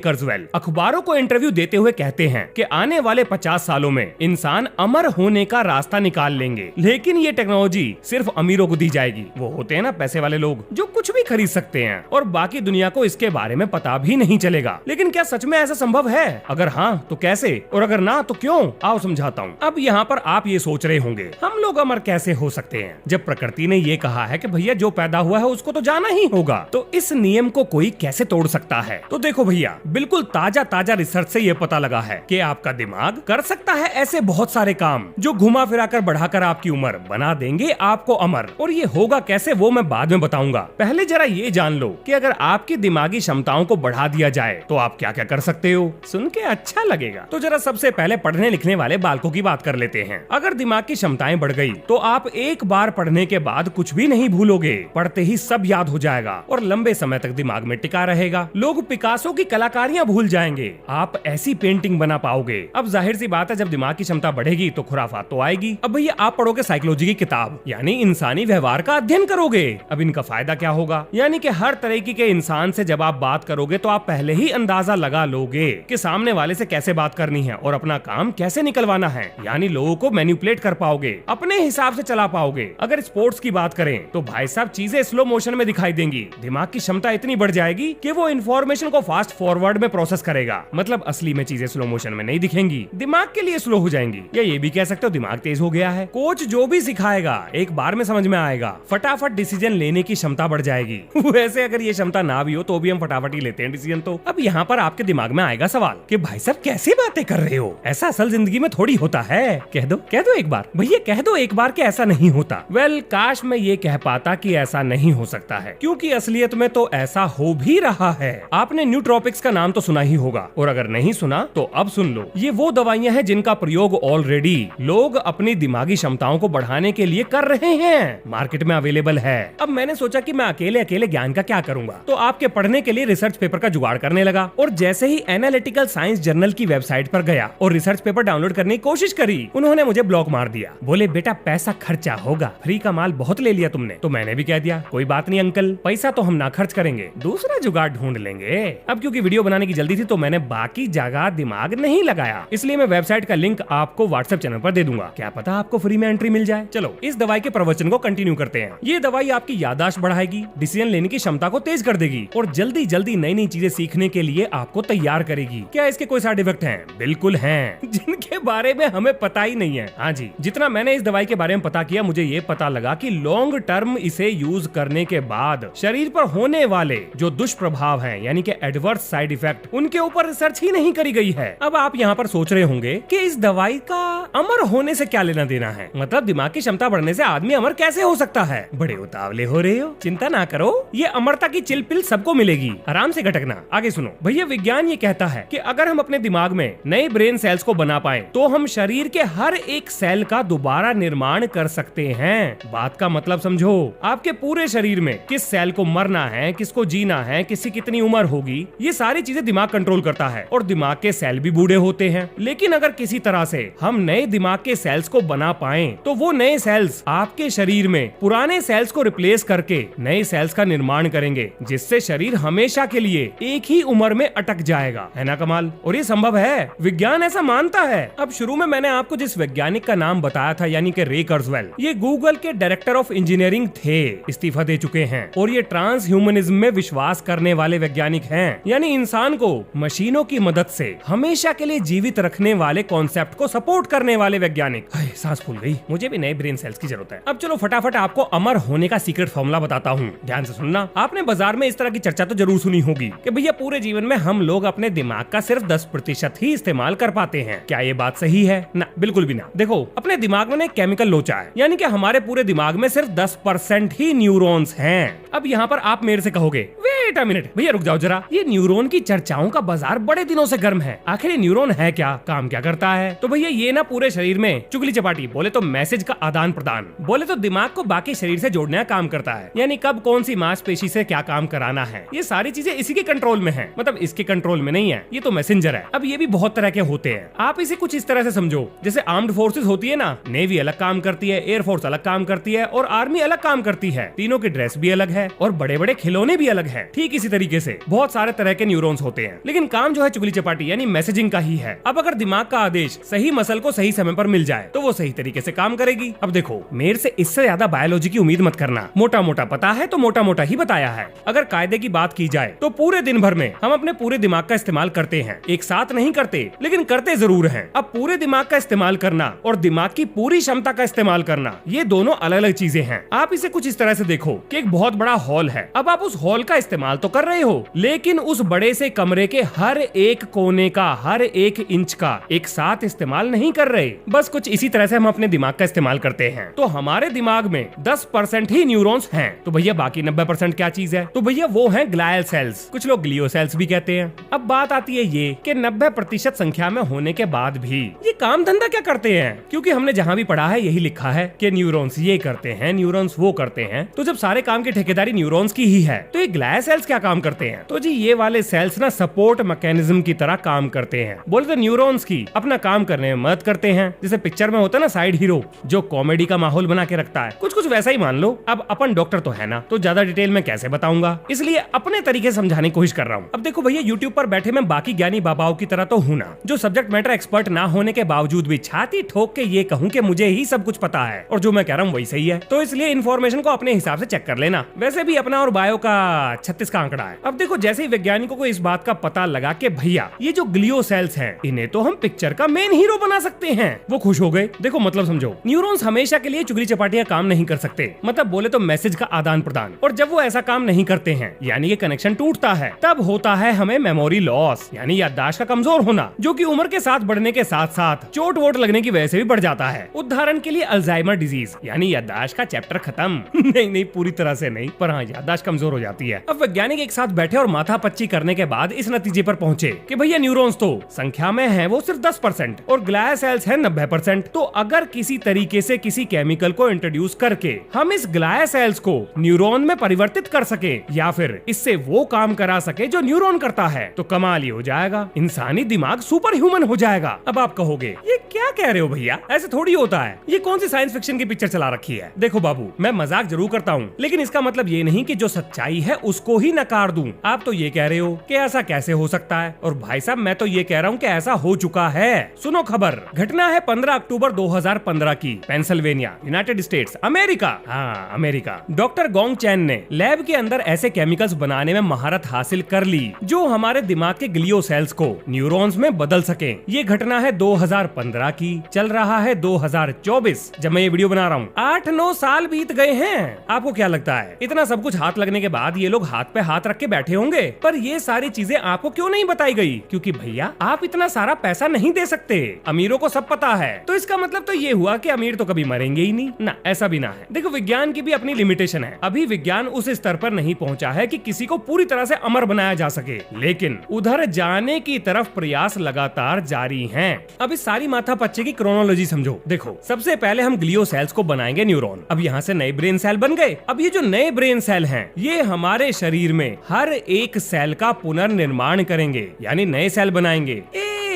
कर्जवेल अखबारों को इंटरव्यू देते हुए कहते हैं कि आने वाले 50 सालों में इंसान अमर होने का रास्ता निकाल लेंगे, लेकिन ये टेक्नोलॉजी सिर्फ अमीरों को दी जाएगी। वो होते हैं ना पैसे वाले लोग जो कुछ भी खरीद सकते हैं और बाकी दुनिया को इसके बारे में पता भी नहीं चलेगा। लेकिन क्या सच में ऐसा संभव है? अगर हाँ तो कैसे, और अगर ना तो क्यों? आओ समझाता हूँ। अब यहाँ पर आप ये सोच रहे होंगे हम लोग अमर कैसे हो सकते हैं जब प्रकृति ने ये कहा है कि भैया जो पैदा हुआ है उसको तो जाना ही होगा, तो इस नियम को कोई कैसे तोड़ सकता है? तो देखो भैया, बिल्कुल ताजा रिसर्च से ये पता लगा है कि आपका दिमाग कर सकता है ऐसे बहुत सारे काम जो घुमा फिराकर बढ़ाकर आपकी उम्र बना देंगे आपको अमर। और ये होगा कैसे वो मैं बाद में बताऊंगा। पहले जरा ये जान लो कि अगर आपकी दिमागी क्षमताओं को बढ़ा दिया जाए तो आप क्या क्या कर सकते हो। सुन के अच्छा लगेगा। तो जरा सबसे पहले पढ़ने लिखने वाले बालकों की बात कर लेते हैं। अगर दिमाग की क्षमताएं बढ़ गई तो आप एक बार पढ़ने के बाद कुछ भी नहीं भूलोगे, पढ़ते ही सब याद हो जाएगा और लंबे समय तक दिमाग में टिका रहेगा। लोग पिकासो की कलाकारियां भूल जाएंगे, आप ऐसी पेंटिंग बना पाओगे। अब जाहिर सी बात है जब दिमाग की क्षमता बढ़ेगी तो खुराफात तो आएगी। अब भैया आप पढ़ोगे साइकोलॉजी की किताब, यानी इंसानी व्यवहार का अध्ययन करोगे। अब इनका फायदा क्या होगा? यानी कि हर तरीके के इंसान से जब आप बात करोगे तो आप पहले ही अंदाजा लगा लोगे कि सामने वाले से कैसे बात करनी है और अपना काम कैसे निकलवाना है। यानी लोगों को मैनिपुलेट कर पाओगे, अपने हिसाब से चला पाओगे। अगर स्पोर्ट्स की बात करें तो भाई साहब चीजें स्लो मोशन में दिखाई देंगी। दिमाग की क्षमता इतनी बढ़ जाएगी कि वो इन्फॉर्मेशन को फास्ट फॉरवर्ड में प्रोसेस करेगा। मतलब असली में चीजें स्लो मोशन में नहीं दिखेंगी, दिमाग के लिए स्लो हो जाएंगी। या ये भी कह सकते हो दिमाग तेज हो गया है। कोच जो भी सिखाएगा एक बार में समझ में आएगा। फटाफट डिसीजन लेने की क्षमता बढ़ जाएगी। वैसे अगर ये क्षमता ना भी हो तो भी हम फटाफट ही लेते हैं डिसीजन। तो अब यहाँ पर आपके दिमाग में आएगा सवाल कि भाई साहब कैसी बातें कर रहे हो, ऐसा असल जिंदगी में थोड़ी होता है। कह दो एक बार भैया, कह दो एक बार कि ऐसा नहीं होता। वेल काश मैं ये कह पाता कि ऐसा नहीं हो सकता है, क्योंकि असलियत में तो ऐसा हो भी रहा है। आपने न्यूट्रोपिक्स का नाम तो सुना ही होगा, और अगर नहीं सुना तो अब सुन लो। ये वो दवाइयां हैं जिनका प्रयोग ऑलरेडी लोग अपनी दिमागी क्षमताओं को बढ़ाने के लिए कर रहे हैं, मार्केट में अवेलेबल है। अब मैंने सोचा कि मैं अकेले ज्ञान का क्या करूंगा, तो आपके पढ़ने के लिए रिसर्च पेपर का जुगाड़ करने लगा। और जैसे ही एनालिटिकल साइंस जर्नल की वेबसाइट पर गया और रिसर्च पेपर डाउनलोड करने की कोशिश करी, उन्होंने मुझे ब्लॉक मार दिया। बोले बेटा पैसा खर्चा होगा, फ्री का माल बहुत ले लिया तुमने। तो मैंने भी कह दिया कोई बात नहीं अंकल, पैसा तो हम ना खर्च करेंगे, दूसरा जुगाड़ ढूंढ लेंगे। अब क्योंकि वीडियो बनाने की जल्दी थी तो मैंने बाकी जगह दिमाग नहीं लगाया, इसलिए मैं वेबसाइट का लिंक आपको व्हाट्सएप चैनल पर दे दूंगा। क्या पता आपको फ्री में एंट्री मिल जाए। चलो इस दवाई के प्रवचन को कंटिन्यू करते हैं। ये दवाई आपकी याददाश्त बढ़ाएगी, डिसीजन लेने की क्षमता को तेज कर देगी और जल्दी नई चीजें सीखने के लिए आपको तैयार करेगी। क्या इसके कोई साइड इफेक्ट हैं? बिल्कुल हैं, जिनके बारे में हमें पता ही नहीं है। हाँ जी, जितना मैंने इस दवाई के बारे में पता किया, मुझे ये पता लगा कि लॉन्ग टर्म इसे यूज करने के बाद शरीर पर होने वाले जो दुष्प्रभाव हैं, यानी कि एडवर्स साइड इफेक्ट, उनके ऊपर रिसर्च ही नहीं करी गई है। अब आप यहाँ पर सोच रहे होंगे कि इस दवाई का अमर होने से क्या लेना देना है, मतलब दिमाग की क्षमता बढ़ने से आदमी अमर कैसे हो सकता है? बड़े उतावले हो रहे हो, चिंता ना करो, ये अमरता की चिल पिल सबको मिलेगी, आराम से गटकना। आगे सुनो भैया, विज्ञान ये कहता है कि अगर हम अपने दिमाग में नए ब्रेन सेल्स को बना पाए तो हम शरीर के हर एक सेल का दोबारा निर्माण कर सकते हैं। बात का मतलब समझो, आपके पूरे शरीर में किस सेल को मरना है, किसको जीना है, किसी कितनी उम्र होगी, ये सारी चीजें दिमाग कंट्रोल करता है। और दिमाग के सेल भी बूढ़े होते हैं, लेकिन अगर किसी तरह से हम नए दिमाग के सेल्स को बना पाए तो वो नए सेल्स आपके शरीर में पुराने सेल्स को रिप्लेस करके नए सेल्स का निर्माण करेंगे, जिससे शरीर हमेशा के लिए एक ही उम्र में अटक जाएगा। है ना कमाल? और ये संभव है, विज्ञान ऐसा मानता है। अब शुरू में मैंने आपको जिस वैज्ञानिक का नाम बताया था, यानी कि रे कर्जवेल, ये गूगल के डायरेक्टर ऑफ इंजीनियरिंग थे, इस्तीफा दे चुके हैं। और ये ट्रांस ह्यूमनिज्म में विश्वास करने वाले वैज्ञानिक हैं, यानी इंसान को मशीनों की मदद से हमेशा के लिए जीवित रखने वाले कॉन्सेप्ट को सपोर्ट करने वाले वैज्ञानिक। सांस फूल गई, मुझे भी नए ब्रेन सेल्स की जरूरत है। अब चलो फटाफट आपको अमर होने का सीक्रेट फॉर्मूला बताता हूँ, ध्यान से सुनना। आपने बाजार में इस तरह की चर्चा तो जरूर सुनी होगी कि भैया पूरे जीवन में हम लोग अपने दिमाग का सिर्फ 10% ही इस्तेमाल कर पाते हैं। क्या ये बात सही है? ना, बिल्कुल भी ना। देखो, अपने दिमाग में एक केमिकल लोचा है, यानी कि हमारे पूरे दिमाग में सिर्फ 10% ही न्यूरॉन्स हैं। अब यहाँ पर आप मेरे से कहोगे वेट अ मिनट भैया, रुक जाओ जरा, ये न्यूरॉन की चर्चाओं का बाजार बड़े दिनों से गर्म है। आखिर ये न्यूरॉन है क्या, काम क्या करता है? तो भैया ये ना पूरे शरीर में चुगली चपाटी, बोले तो मैसेज का आदान प्रदान, बोले तो दिमाग को बाकी शरीर से जोड़ने का काम करता है। यानी कब कौन सी मांसपेशी से क्या काम कराना है, ये सारी चीजें इसी के कंट्रोल में है। मतलब इसके कंट्रोल में नहीं है, ये तो मैसेंजर है। अब ये भी बहुत तरह के होते हैं, आप इसे कुछ इस तरह से समझो, जैसे आर्म्ड फोर्सेस होती है ना, नेवी अलग काम करती है, एयरफोर्स अलग काम करती है और आर्मी अलग काम करती है। तीनों की ड्रेस भी अलग है और बड़े बड़े खिलौने भी अलग है। ठीक इसी तरीके से बहुत सारे तरह के न्यूरॉन्स होते हैं, लेकिन काम जो है चुगली चपाटी यानी मैसेजिंग का ही है। अब अगर दिमाग का आदेश सही मसल को सही समय पर मिल जाए तो वो सही तरीके से काम करेगी। अब देखो, मेरे से इससे ज्यादा बायोलॉजी की उम्मीद मत करना, मोटा मोटा पता है तो मोटा मोटा ही बताया है। अगर कायदे की बात की जाए तो पूरे दिन भर में हम अपने पूरे दिमाग का इस्तेमाल करते हैं, एक साथ नहीं करते लेकिन करते जरूर हैं। अब पूरे दिमाग का इस्तेमाल करना और दिमाग की पूरी क्षमता का इस्तेमाल करना, ये दोनों अलग अलग चीजें हैं। आप इसे कुछ इस तरह से देखो कि एक बहुत बड़ा हॉल है। अब आप उस हॉल का इस्तेमाल तो कर रहे हो, लेकिन उस बड़े से कमरे के हर एक कोने का, हर एक इंच का एक साथ इस्तेमाल नहीं कर रहे। बस कुछ इसी तरह से हम अपने दिमाग का इस्तेमाल करते हैं। तो हमारे दिमाग में 10% ही न्यूरॉन्स हैं, तो भैया बाकी 90% क्या चीज है? तो भैया वो है ग्लायल सेल्स, कुछ लोग ग्लियो सेल्स भी कहते हैं। अब बात आती है ये कि 90% संख्या में होने के बाद भी ये काम धंधा क्या करते हैं? क्योंकि हमने जहाँ भी पढ़ा है यही लिखा है कि न्यूरॉन्स ये करते हैं, न्यूरॉन्स वो करते हैं। तो जब सारे काम की ठेकेदारी न्यूरॉन्स की ही है तो ये ग्लायल सेल्स क्या काम करते हैं? तो जी ये वाले सेल्स ना सपोर्ट मैकेनिज्म की तरह काम करते हैं। बोले तो न्यूरॉन्स की अपना काम करने में मदद करते हैं। जैसे पिक्चर में होता है ना साइड हीरो जो कॉमेडी का माहौल बना के रखता है, कुछ कुछ वैसा ही मान लो। अब अपन डॉक्टर तो है ना, तो ज्यादा डिटेल में कैसे बताऊंगा, इसलिए अपने तरीके से समझाने की कोशिश कर रहा हूँ। अब देखो भैया, यूट्यूब पर बैठे मैं बाकी ज्ञानी बाबाओं की तरह तो हूँ ना, जो सब्जेक्ट मैटर एक्सपर्ट ना होने के बावजूद भी छाती ठोक के ये कहूँ कि मुझे ही सब कुछ पता है और जो मैं कह रहा हूँ वही सही है। तो इसलिए इन्फॉर्मेशन को अपने हिसाब से चेक कर लेना। वैसे भी अपना और बायो का 36 का आंकड़ा है। अब देखो, जैसे ही वैज्ञानिकों को इस बात का पता लगा कि भैया ये जो ग्लियो सेल्स हैं, इन्हें तो हम पिक्चर का मेन हीरो बना सकते हैं, वो खुश हो गए। देखो मतलब समझो, न्यूरॉन्स हमेशा के लिए चुगली चपाटियां काम नहीं कर सकते, मतलब बोले तो मैसेज का आदान प्रदान। और जब वो ऐसा काम नहीं करते हैं, यानी ये कनेक्शन टूटता है, तब होता है हमें मेमोरी लॉस, यानी याददाश्त का कमजोर होना, जो कि उम्र के साथ बढ़ने के साथ साथ चोट वोट लगने की वजह से भी बढ़ जाता है। उदाहरण के लिए अल्जाइमर डिजीज, यानी याददाश्त का चैप्टर खत्म नहीं पूरी तरह से नहीं, पर हाँ याददाश्त कमजोर हो जाती है। अब वैज्ञानिक एक साथ बैठे और माथा पच्ची करने के बाद इस नतीजे पर पहुंचे कि भैया न्यूरॉन्स तो संख्या में है वो सिर्फ 10% और ग्लायल सेल्स है 90%। तो अगर किसी तरीके से किसी केमिकल को इंट्रोड्यूस करके हम इस ग्लायल सेल्स को न्यूरॉन में परिवर्तित कर सके या फिर इससे वो काम करा सके जो न्यूरॉन करता है, तो कमाल ही हो जाएगा, इंसानी दिमाग सुपर ह्यूमन हो जाएगा। अब आप कहोगे ये क्या कह रहे हो भैया, ऐसे थोड़ी होता है, ये कौन सी साइंस फिक्शन की पिक्चर चला रखी है? देखो बाबू, मैं मजाक जरूर करता हूँ, लेकिन इसका मतलब ये नहीं कि जो सच्चाई है उसको ही नकार दूं। आप तो ये कह रहे हो कि ऐसा कैसे हो सकता है, और भाई साहब मैं तो ये कह रहा हूँ कि ऐसा हो चुका है। सुनो खबर, घटना है 15 अक्टूबर 2015 की, पेंसिल्वेनिया, यूनाइटेड स्टेट्स, अमेरिका। हाँ अमेरिका। डॉक्टर गोंग चैन ने लैब के अंदर ऐसे केमिकल्स बनाने में महारत हासिल कर ली जो हमारे दिमाग के ग्लियो सेल्स को न्यूरॉन्स में बदल सके। ये घटना है 2015 की, चल रहा है 2024 जब मैं ये वीडियो बना रहा हूँ। 8-9 साल बीत गए हैं। आपको क्या लगता है इतना सब कुछ हाथ लगने के बाद ये लोग हाथ पे हाथ रख के बैठे होंगे? पर ये सारी चीजें आपको क्यों नहीं बताई गई? क्योंकि भैया आप इतना सारा पैसा नहीं दे सकते, अमीरों को सब पता है। तो इसका मतलब तो ये हुआ कि अमीर तो कभी मरेंगे ही नहीं ना, ऐसा भी ना है। देखो विज्ञान की भी अपनी लिमिटेशन है, अभी विज्ञान उस स्तर पर नहीं पहुंचा है कि किसी को पूरी तरह से अमर बनाया जा सके, लेकिन उधर जाने की तरफ प्रयास लगातार जारी हैं। अब इस सारी माथा पच्चे की क्रोनोलॉजी समझो। देखो सबसे पहले हम ग्लियो सेल्स को बनाएंगे न्यूरॉन, अब यहाँ से नए ब्रेन सेल बन गए। अब ये जो नए ब्रेन सेल हैं, ये हमारे शरीर में हर एक सेल का पुनर्निर्माण करेंगे, यानी नए सेल बनाएंगे।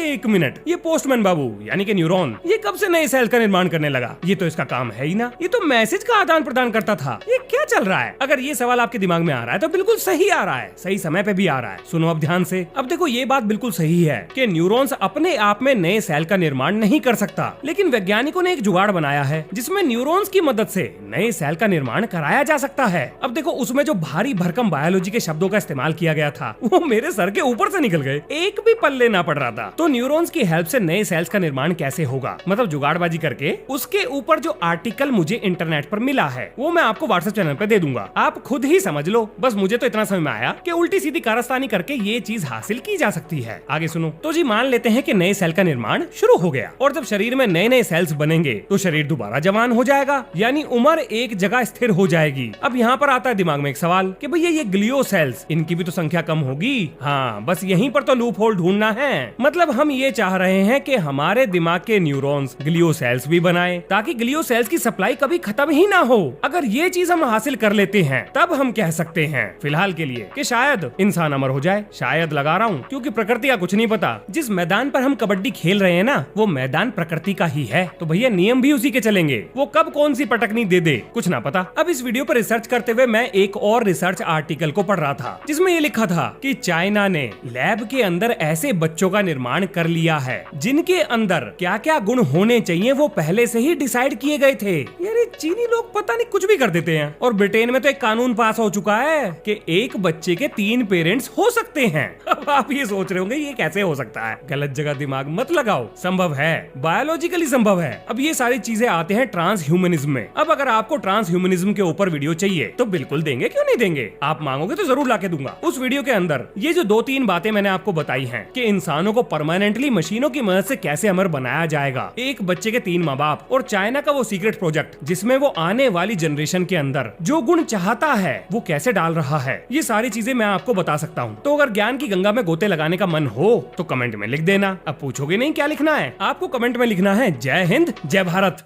एक मिनट, ये पोस्टमैन बाबू यानी कि न्यूरॉन ये कब से नए सेल का निर्माण करने लगा? ये तो इसका काम है ही ना, ये तो मैसेज का आदान प्रदान करता था। ये क्या चल रहा है? अगर ये सवाल आपके दिमाग में आ रहा है तो बिल्कुल सही आ रहा है, सही समय पे भी आ रहा है। सुनो अब ध्यान से। अब देखो ये बात बिल्कुल सही है कि न्यूरॉन्स अपने आप में नए सेल का निर्माण नहीं कर सकता, लेकिन वैज्ञानिकों ने एक जुगाड़ बनाया है जिसमें न्यूरॉन्स की मदद से नए सेल का निर्माण कराया जा सकता है। अब देखो उसमें जो भारी भरकम बायोलॉजी के शब्दों का इस्तेमाल किया गया था वो मेरे सर के ऊपर से निकल गए, एक भी पल्ले ना पड़ रहा था। तो न्यूरॉन्स की हेल्प से नए सेल्स का निर्माण कैसे होगा? मतलब जुगाड़बाजी करके। उसके ऊपर जो आर्टिकल मुझे इंटरनेट पर मिला है वो मैं आपको व्हाट्सएप चैनल पे दे दूंगा, आप खुद ही समझ लो। बस मुझे तो इतना समझ में आया कि उल्टी सीधी कारस्तानी करके ये चीज हासिल की जा सकती है। आगे सुनो। तो जी मान लेते हैं कि नए सेल का निर्माण शुरू हो गया, और जब शरीर में नए नए सेल्स बनेंगे तो शरीर दोबारा जवान हो जाएगा, यानी उम्र एक जगह स्थिर हो जाएगी। अब यहाँ पर आता है दिमाग में एक सवाल कि भैया ये ग्लियो सेल्स, इनकी भी तो संख्या कम होगी। हाँ बस यहीं पर तो लूप होल ढूंढना है। मतलब हम ये चाह रहे हैं कि हमारे दिमाग के न्यूरॉन्स ग्लियो सेल्स भी बनाएं, ताकि ग्लियो सेल्स की सप्लाई कभी खत्म ही ना हो। अगर ये चीज हम हासिल कर लेते हैं तब हम कह सकते हैं फिलहाल के लिए कि शायद इंसान अमर हो जाए। शायद लगा रहा हूँ, क्योंकि प्रकृति का कुछ नहीं पता। जिस मैदान पर हम कबड्डी खेल रहे हैं ना, वो मैदान प्रकृति का ही है, तो भैया नियम भी उसी के चलेंगे। वो कब कौन सी पटकनी दे दे कुछ ना पता। अब इस वीडियो पर रिसर्च करते हुए मैं एक और रिसर्च आर्टिकल को पढ़ रहा था, जिसमें ये लिखा था कि चाइना ने लैब के अंदर ऐसे बच्चों का निर्माण कर लिया है जिनके अंदर क्या क्या गुण होने चाहिए वो पहले से ही डिसाइड किए गए थे। यार ये चीनी लोग पता नहीं कुछ भी कर देते हैं। और ब्रिटेन में तो एक कानून पास हो चुका है कि एक बच्चे के 3 पेरेंट्स हो सकते हैं। अब आप ये सोच रहे होंगे ये कैसे हो सकता है। गलत जगह दिमाग मत लगाओ, संभव है, बायोलॉजिकली संभव है। अब ये सारी चीजें आते हैं ट्रांस ह्यूमनिज्म में। अब अगर आपको ट्रांस ह्यूमनिज्म के ऊपर वीडियो चाहिए तो बिल्कुल देंगे, क्यों नहीं देंगे। आप मांगोगे तो जरूर लाके दूंगा। उस वीडियो के अंदर ये जो 2-3 बातें मैंने आपको बताई हैं कि इंसानों को परमानेंटली मशीनों की मदद से कैसे अमर बनाया जाएगा, एक बच्चे के 3 माँ बाप, और चाइना का वो सीक्रेट प्रोजेक्ट जिसमें वो आने वाली जनरेशन के अंदर जो गुण चाहता है वो कैसे डाल रहा है, ये सारी चीजें मैं आपको बता सकता हूँ। तो अगर ज्ञान की गंगा में गोते लगाने का मन हो तो कमेंट में लिख देना। अब पूछोगे नहीं क्या लिखना है, आपको कमेंट में लिखना है जय हिंद जय भारत।